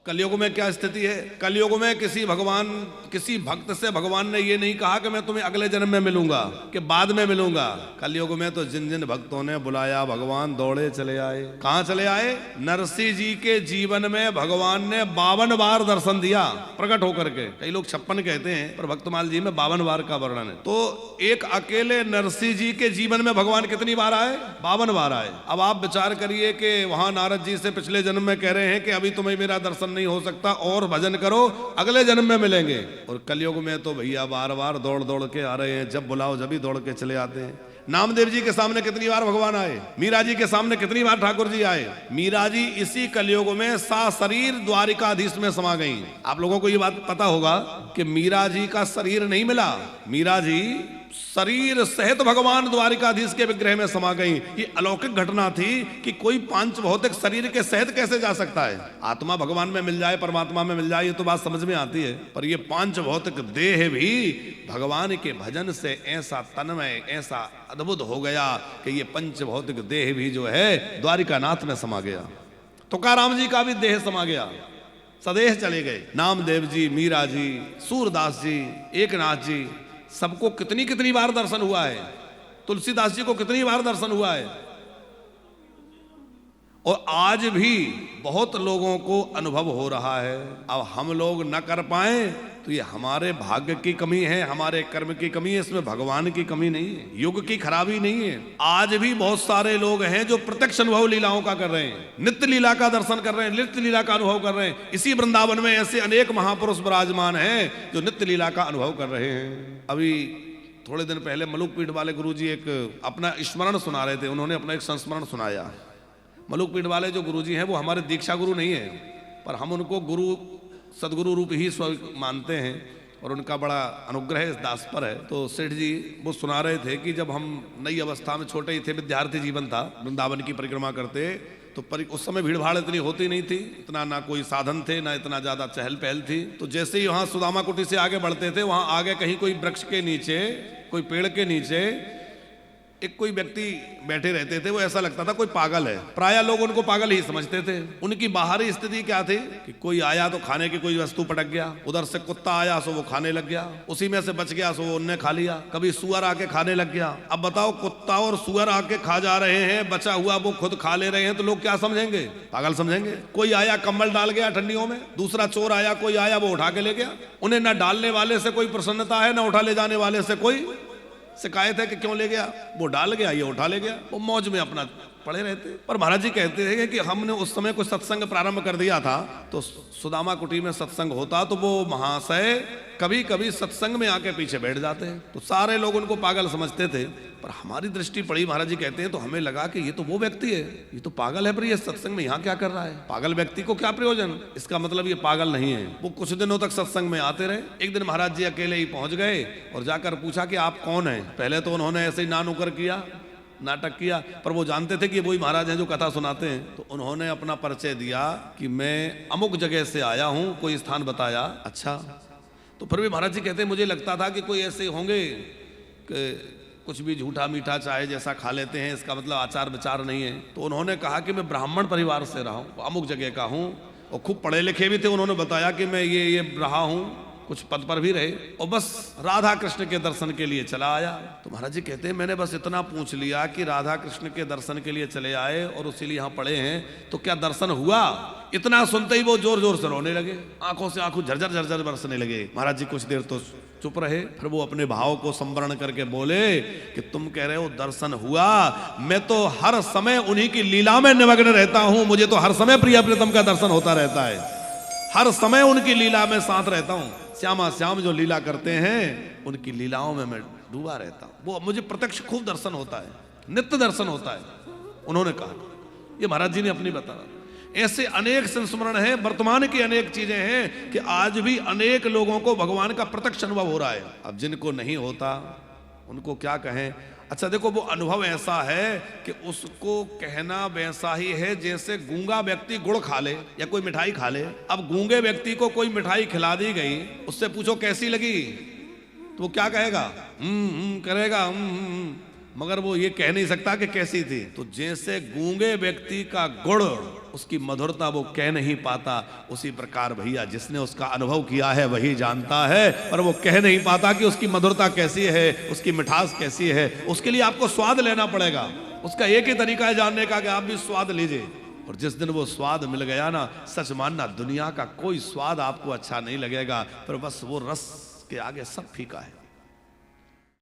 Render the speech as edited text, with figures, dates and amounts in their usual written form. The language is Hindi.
कलयुग में क्या स्थिति है? कलयुग में किसी भक्त से भगवान ने ये नहीं कहा कि मैं तुम्हें अगले जन्म में मिलूंगा कि बाद में मिलूंगा। कलयुग में तो जिन जिन भक्तों ने बुलाया भगवान दौड़े चले आए। कहां चले आए? नरसिंह जी के जीवन में भगवान ने 52 बार दर्शन दिया प्रकट होकर के। कई लोग 56 कहते हैं पर भक्तमाल जी में 52 बार का वर्णन है। तो एक अकेले नरसिंह जी के जीवन में भगवान कितनी बार आए? 52 बार आए। अब आप विचार करिए कि वहां नारद जी से पिछले जन्म में कह रहे हैं कि अभी तुम्हें मेरा दर्शन नहीं हो सकता और भजन करो अगले जन्म में मिलेंगे। और कलयुग में तो भैया बार बार दौड़ दौड़ के आ रहे हैं, जब बुलाओ जब ही दौड़ के चले आते हैं। नामदेव जी के सामने कितनी बार भगवान आए? मीरा जी के सामने कितनी बार ठाकुर जी आए? मीरा जी इसी कलयुग में सशरीर द्वारिकाधीश में समा गई। आप लोगों को ये बात पता होगा कि मीरा जी का शरीर नहीं मिला, मीरा जी शरीर सहित भगवान द्वारिकाधीश के विग्रह में समा गई। ये अलौकिक घटना थी कि कोई पांच भौतिक शरीर के सहित कैसे जा सकता है। आत्मा भगवान में मिल जाए, परमात्मा में मिल जाए, ये तो बात समझ में आती है, पर ये पांच भौतिक देह भी भगवान के भजन से ऐसा तन्मय, ऐसा अद्भुत हो गया कि ये पंच भौतिक देह भी जो है द्वारिकानाथ में समा गया। तुकाराम जी का भी देह समा गया, सदेह चले गए। नामदेव जी, मीरा जी, सूरदास जी, एकनाथ जी, सबको कितनी कितनी बार दर्शन हुआ है। तुलसीदास जी को कितनी बार दर्शन हुआ है। और आज भी बहुत लोगों को अनुभव हो रहा है। अब हम लोग न कर पाए तो ये हमारे भाग्य की कमी है, हमारे कर्म की कमी है, इसमें भगवान की कमी नहीं है, युग की खराबी नहीं है। आज भी बहुत सारे लोग हैं जो प्रत्यक्ष अनुभव लीलाओं का कर रहे हैं, नित्य लीला का दर्शन कर रहे हैं, नित्य लीला का अनुभव कर रहे हैं। इसी वृंदावन में ऐसे अनेक महापुरुष विराजमान हैं जो नित्य लीला का अनुभव कर रहे हैं। अभी थोड़े दिन पहले मलुक पीठ वाले गुरुजी एक अपना स्मरण सुना रहे थे। उन्होंने अपना एक संस्मरण सुनाया। मलुक पीठ वाले जो गुरुजी हैं वो हमारे दीक्षा गुरु नहीं है, पर हम उनको गुरु सदगुरु रूप ही मानते हैं और उनका बड़ा अनुग्रह इस दास पर है। तो सेठ जी वो सुना रहे थे कि जब हम नई अवस्था में छोटे ही थे, विद्यार्थी जीवन था, वृंदावन की परिक्रमा करते तो उस समय भीड़ भाड़ इतनी होती नहीं थी, इतना ना कोई साधन थे, ना इतना ज्यादा चहल पहल थी। तो जैसे ही वहाँ सुदामा कुटी से आगे बढ़ते थे, वहाँ आगे कहीं कोई वृक्ष के नीचे, कोई पेड़ के नीचे एक कोई व्यक्ति बैठे रहते थे। वो ऐसा लगता था कोई पागल है, प्रायः लोग उनको पागल ही समझते थे। उनकी बाहरी स्थिति क्या थी कि कोई आया तो खाने की कोई वस्तु पटक गया, उधर से कुत्ता आया सो वो खाने लग गया, उसी में से बच गया सो वो उनने खा लिया, कभी सुअर आके खाने लग गया। अब बताओ, कुत्ता और सुअर आके खा जा रहे हैं, बचा हुआ वो खुद खा ले रहे हैं, तो लोग क्या समझेंगे? पागल समझेंगे। कोई आया कंबल डाल गया ठंडियों में, दूसरा चोर आया, कोई आया वो उठा के ले गया। उन्हें न डालने वाले से कोई प्रसन्नता है, न उठा ले जाने वाले से कोई शिकायत है कि क्यों ले गया। वो डाल गया, ये उठा ले गया, वो मौज में अपना पड़े रहते। पर महाराज जी कहते हैं कि हमने उस समय कुछ सत्संग प्रारंभ कर दिया था, तो सुदामा कुटी में सत्संग होता तो वो महाशय कभी कभी सत्संग में आके पीछे बैठ जाते हैं, तो सारे लोग उनको पागल समझते थे। पर हमारी दृष्टि पड़ी, महाराज जी कहते हैं, तो हमें लगा कि ये तो वो व्यक्ति है, ये तो पागल है, पर ये सत्संग में यहाँ क्या कर रहा है? पागल व्यक्ति को क्या प्रयोजन? इसका मतलब ये पागल नहीं है। वो कुछ दिनों तक सत्संग में आते रहे। एक दिन महाराज जी अकेले ही पहुंच गए और जाकर पूछा कि आप कौन हैं। पहले तो उन्होंने ऐसे ही ना नुकर किया, नाटक किया, पर वो जानते थे कि वही महाराज हैं जो कथा सुनाते हैं। तो उन्होंने अपना परिचय दिया कि मैं अमुक जगह से आया हूं, कोई स्थान बताया। अच्छा, तो फिर भी महाराज जी कहते हैं मुझे लगता था कि कोई ऐसे होंगे कि कुछ भी झूठा मीठा चाहे जैसा खा लेते हैं, इसका मतलब आचार विचार नहीं है। तो उन्होंने कहा कि मैं ब्राह्मण परिवार से रहा हूँ, अमुक जगह का हूँ, और खूब पढ़े लिखे भी थे। उन्होंने बताया कि मैं ये रहा हूँ, कुछ पद पर भी रहे, और बस राधा कृष्ण के दर्शन के लिए चला आया। तो महाराज जी कहते हैं मैंने बस इतना पूछ लिया कि राधा कृष्ण के दर्शन के लिए चले आए और उसीलिए यहाँ पड़े हैं, तो क्या दर्शन हुआ? इतना सुनते ही वो जोर जोर से रोने लगे, आंखों से आंखों झरझर झरझर बरसने लगे। महाराज जी कुछ देर तो चुप रहे, फिर वो अपने भाव को संवरण करके बोले कि तुम कह रहे हो दर्शन हुआ, मैं तो हर समय उन्हीं की लीला में निमग्न रहता हूं, मुझे तो हर समय प्रिय प्रीतम का दर्शन होता रहता है, हर समय उनकी लीला में साथ रहता हूं। श्यामा श्याम जो लीला करते हैं उनकी लीलाओं में मैं डूबा रहता हूं, वो मुझे प्रत्यक्ष खूब दर्शन होता है, नित्य दर्शन होता है। उन्होंने कहा, ये महाराज जी ने अपनी बताया। ऐसे अनेक संस्मरण हैं, वर्तमान की अनेक चीजें हैं कि आज भी अनेक लोगों को भगवान का प्रत्यक्ष अनुभव हो रहा है। अब जिनको नहीं होता उनको क्या कहें। अच्छा देखो, वो अनुभव ऐसा है कि उसको कहना वैसा ही है जैसे गूंगा व्यक्ति गुड़ खा ले या कोई मिठाई खा ले। अब गूंगे व्यक्ति को कोई मिठाई खिला दी गई, उससे पूछो कैसी लगी, तो वो क्या कहेगा? करेगा। मगर वो ये कह नहीं सकता कि कैसी थी। तो जैसे गूंगे व्यक्ति का गुड़ उसकी मधुरता वो कह नहीं पाता, उसी प्रकार भैया जिसने उसका अनुभव किया है वही जानता है, पर वो कह नहीं पाता कि उसकी मधुरता कैसी है, उसकी मिठास कैसी है। उसके लिए आपको स्वाद लेना पड़ेगा। उसका एक ही तरीका है जानने का कि आप भी स्वाद लीजिए। और जिस दिन वो स्वाद मिल गया ना, सच मानना दुनिया का कोई स्वाद आपको अच्छा नहीं लगेगा, पर बस वो रस के आगे सब फीका है।